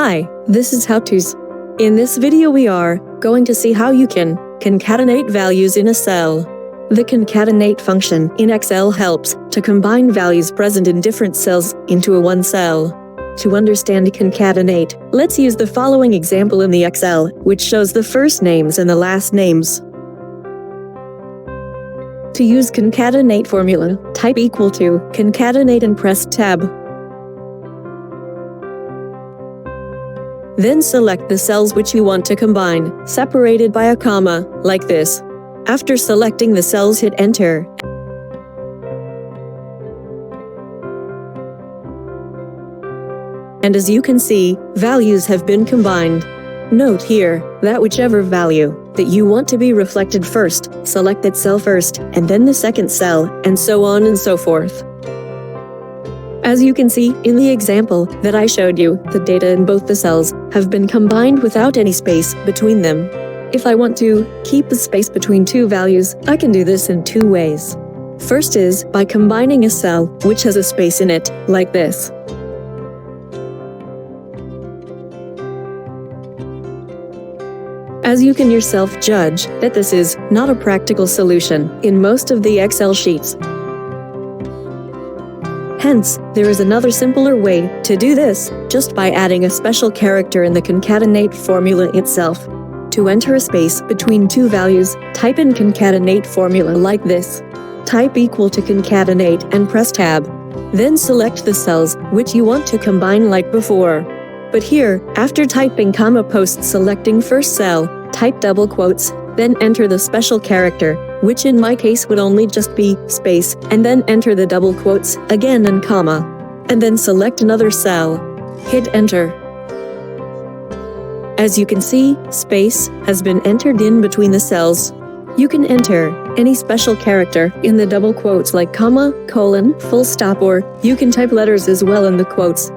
Hi, this is How To's. In this video we are going to see how you can concatenate values in a cell. The concatenate function in Excel helps to combine values present in different cells into a one cell. To understand concatenate, let's use the following example in the Excel, which shows the first names and the last names. To use concatenate formula, type equal to concatenate and press Tab. Then select the cells which you want to combine, separated by a comma, like this. After selecting the cells, hit Enter. And as you can see, values have been combined. Note here that whichever value that you want to be reflected first, select that cell first, and then the second cell, and so on and so forth. As you can see in the example that I showed you, the data in both the cells have been combined without any space between them. If I want to keep the space between two values, I can do this in two ways. First is by combining a cell which has a space in it, like this. As you can yourself judge that this is not a practical solution in most of the Excel sheets. Hence, there is another simpler way to do this, just by adding a special character in the concatenate formula itself. To enter a space between two values, type in concatenate formula like this. Type equal to concatenate and press Tab. Then select the cells which you want to combine like before. But here, after typing comma post selecting first cell, type double quotes, then enter the special character, which in my case would only just be space, and then enter the double quotes again and comma. And then select another cell. Hit Enter. As you can see, space has been entered in between the cells. You can enter any special character in the double quotes like comma, colon, full stop, or you can type letters as well in the quotes.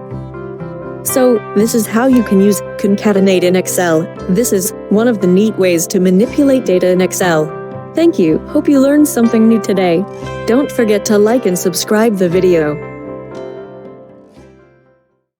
So, this is how you can use concatenate in Excel. This is one of the neat ways to manipulate data in Excel. Thank you. Hope you learned something new today. Don't forget to like and subscribe the video.